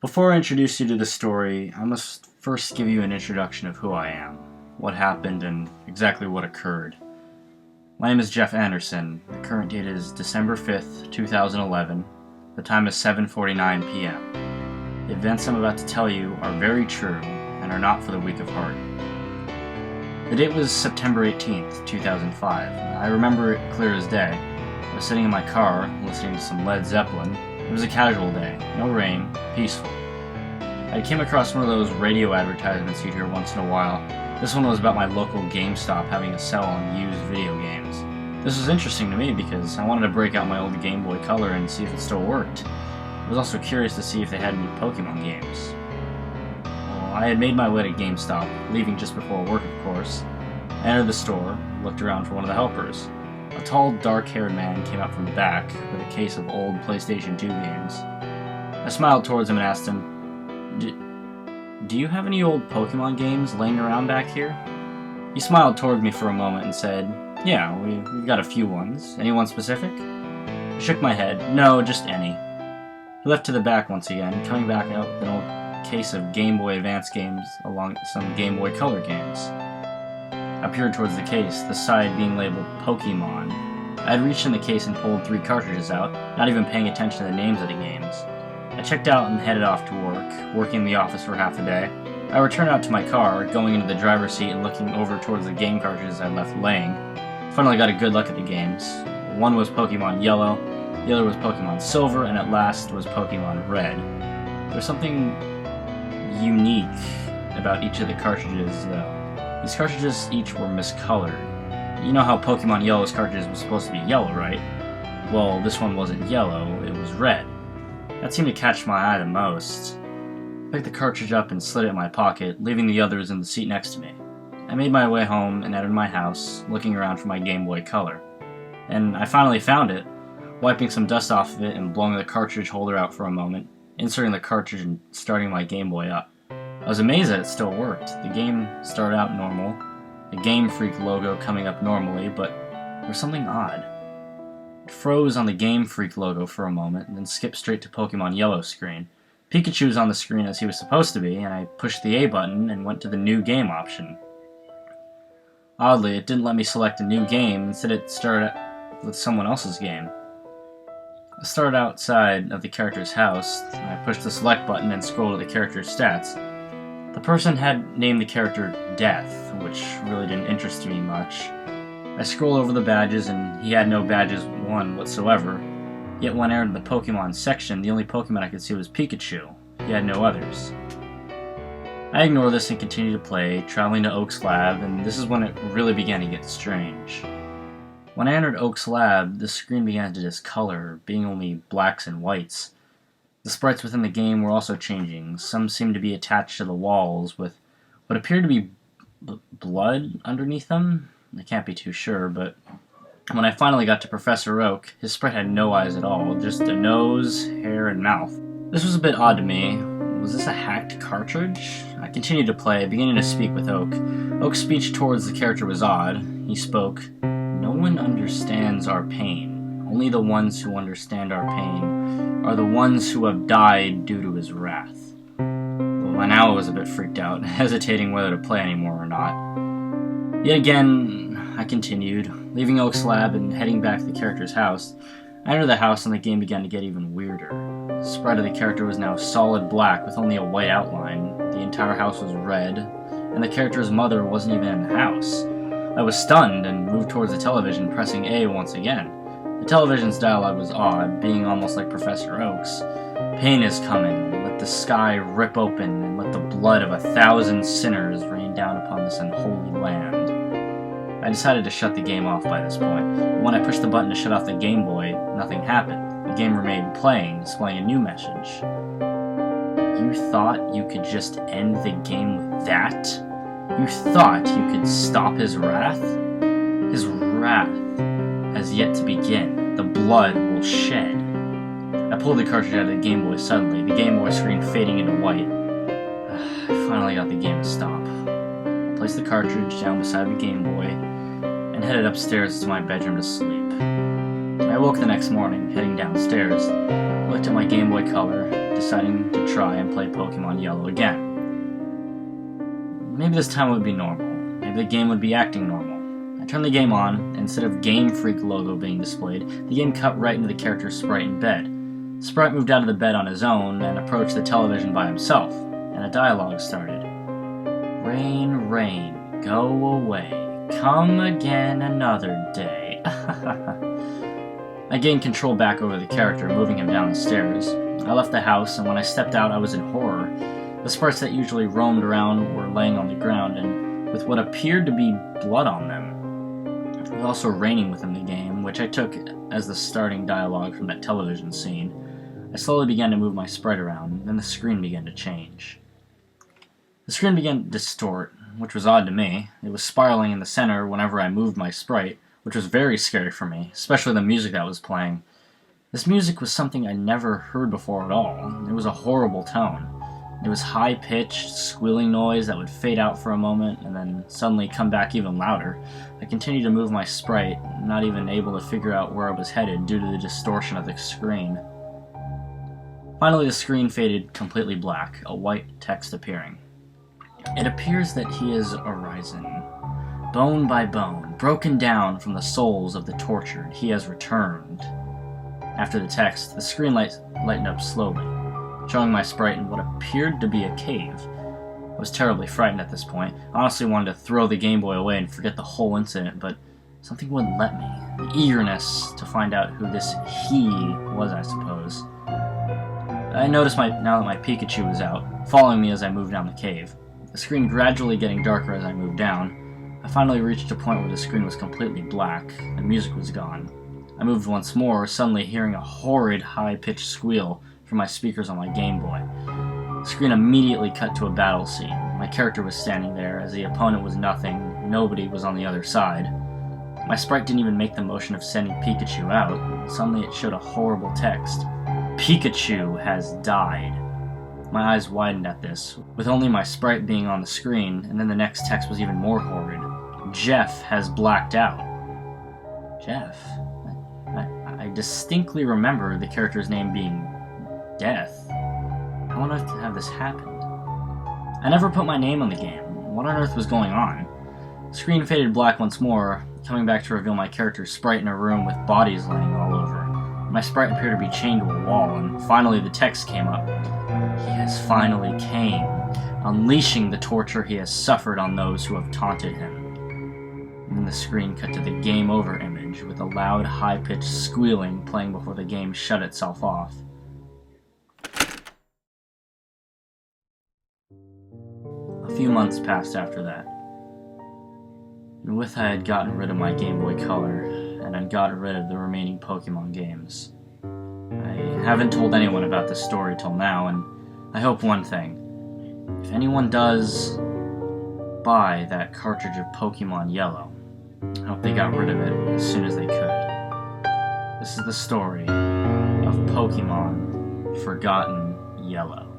Before I introduce you to the story, I must first give you an introduction of who I am, what happened, and exactly what occurred. My name is Jeff Anderson. The current date is December 5th, 2011. The time is 7:49 p.m. The events I'm about to tell you are very true and are not for the weak of heart. The date was September 18th, 2005. I remember it clear as day. I was sitting in my car, listening to some Led Zeppelin. It was a casual day, no rain, peaceful. I came across one of those radio advertisements you'd hear once in a while. This one was about my local GameStop having a sale on used video games. This was interesting to me because I wanted to break out my old Game Boy Color and see if it still worked. I was also curious to see if they had any Pokemon games. Well, I had made my way to GameStop, leaving just before work of course. I entered the store, looked around for one of the helpers. A tall, dark-haired man came out from the back with a case of old PlayStation 2 games. I smiled towards him and asked him, Do you have any old Pokemon games laying around back here? He smiled toward me for a moment and said, Yeah, we've got a few ones. Anyone specific? I shook my head. No, just any. He left to the back once again, coming back out with an old case of Game Boy Advance games along with some Game Boy Color games. I peered towards the case, the side being labeled Pokemon. I had reached in the case and pulled 3 cartridges out, not even paying attention to the names of the games. I checked out and headed off to work, working in the office for half a day. I returned out to my car, going into the driver's seat and looking over towards the game cartridges I left laying. Finally got a good look at the games. One was Pokemon Yellow, the other was Pokemon Silver, and at last was Pokemon Red. There's something unique about each of the cartridges, though. These cartridges each were miscolored. You know how Pokemon Yellow's cartridge was supposed to be yellow, right? Well, this one wasn't yellow, it was red. That seemed to catch my eye the most. I picked the cartridge up and slid it in my pocket, leaving the others in the seat next to me. I made my way home and entered my house, looking around for my Game Boy Color. And I finally found it, wiping some dust off of it and blowing the cartridge holder out for a moment, inserting the cartridge and starting my Game Boy up. I was amazed that it still worked. The game started out normal, the Game Freak logo coming up normally, but there was something odd. It froze on the Game Freak logo for a moment, and then skipped straight to Pokemon Yellow screen. Pikachu was on the screen as he was supposed to be, and I pushed the A button and went to the New Game option. Oddly, it didn't let me select a new game, instead it started with someone else's game. I started outside of the character's house, and I pushed the select button and scrolled to the character's stats. The person had named the character Death, which really didn't interest me much. I scrolled over the badges, and he had no badges one whatsoever. Yet when I entered the Pokemon section, the only Pokemon I could see was Pikachu. He had no others. I ignored this and continued to play, traveling to Oak's lab, and this is when it really began to get strange. When I entered Oak's lab, the screen began to discolor, being only blacks and whites. The sprites within the game were also changing. Some seemed to be attached to the walls with what appeared to be blood underneath them. I can't be too sure, but when I finally got to Professor Oak, his sprite had no eyes at all, just a nose, hair, and mouth. This was a bit odd to me. Was this a hacked cartridge? I continued to play, beginning to speak with Oak. Oak's speech towards the character was odd. He spoke, No one understands our pain. Only the ones who understand our pain are the ones who have died due to his wrath. Well, by now I was a bit freaked out, hesitating whether to play anymore or not. Yet again, I continued, leaving Oak's lab and heading back to the character's house. I entered the house and the game began to get even weirder. The sprite of the character was now solid black with only a white outline. The entire house was red, and the character's mother wasn't even in the house. I was stunned and moved towards the television, pressing A once again. The television's dialogue was odd, being almost like Professor Oak's. Pain is coming, let the sky rip open, and let the blood of 1,000 sinners rain down upon this unholy land. I decided to shut the game off by this point, but when I pushed the button to shut off the Game Boy, nothing happened. The game remained playing, displaying a new message. You thought you could just end the game with that? You thought you could stop his wrath? His wrath has yet to begin. The blood will shed. I pulled the cartridge out of the Game Boy suddenly, the Game Boy screen fading into white. I finally got the game to stop. I placed the cartridge down beside the Game Boy and headed upstairs to my bedroom to sleep. I woke the next morning, heading downstairs. I looked at my Game Boy Color. deciding to try and play Pokemon Yellow again. Maybe this time it would be normal. Maybe the game would be acting normal. I turned the game on, and instead of Game Freak logo being displayed, the game cut right into the character's sprite in bed. Sprite moved out of the bed on his own and approached the television by himself, and a dialogue started. Rain, rain, go away, come again another day. I gained control back over the character, moving him down the stairs. I left the house, and when I stepped out, I was in horror. The sprites that usually roamed around were laying on the ground, and with what appeared to be blood on them. It was also raining within the game, which I took as the starting dialogue from that television scene. I slowly began to move my sprite around, and then the screen began to change. The screen began to distort, which was odd to me. It was spiraling in the center whenever I moved my sprite, which was very scary for me, especially the music that was playing. This music was something I never heard before at all. It was a horrible tone. It was high-pitched, squealing noise that would fade out for a moment and then suddenly come back even louder. I continued to move my sprite, not even able to figure out where I was headed due to the distortion of the screen. Finally, the screen faded completely black, a white text appearing. It appears that he is arisen. Bone by bone, broken down from the souls of the tortured, he has returned. After the text, the screen lightened up slowly, showing my sprite in what appeared to be a cave. I was terribly frightened at this point. I honestly wanted to throw the Game Boy away and forget the whole incident, but something wouldn't let me. The eagerness to find out who this he was, I suppose. I noticed now that my Pikachu was out, following me as I moved down the cave. The screen gradually getting darker as I moved down. I finally reached a point where the screen was completely black, and music was gone. I moved once more, suddenly hearing a horrid high-pitched squeal from my speakers on my Game Boy. The screen immediately cut to a battle scene. My character was standing there, as the opponent was nothing, nobody was on the other side. My sprite didn't even make the motion of sending Pikachu out. Suddenly it showed a horrible text. Pikachu has died. My eyes widened at this, with only my sprite being on the screen, and then the next text was even more horrid. Jeff has blacked out. Jeff? I distinctly remember the character's name being Death. How on earth did have this happened? I never put my name on the game. What on earth was going on? The screen faded black once more, coming back to reveal my character's sprite in a room with bodies laying all over. My sprite appeared to be chained to a wall, and finally the text came up. He has finally came, unleashing the torture he has suffered on those who have taunted him. And then the screen cut to the game over image, with a loud, high-pitched squealing playing before the game shut itself off. A few months passed after that. And with I had gotten rid of my Game Boy Color, and had gotten rid of the remaining Pokemon games. I haven't told anyone about this story till now, and I hope one thing. If anyone does buy that cartridge of Pokemon Yellow, I hope they got rid of it as soon as they could. This is the story of Pokemon Forgotten Yellow.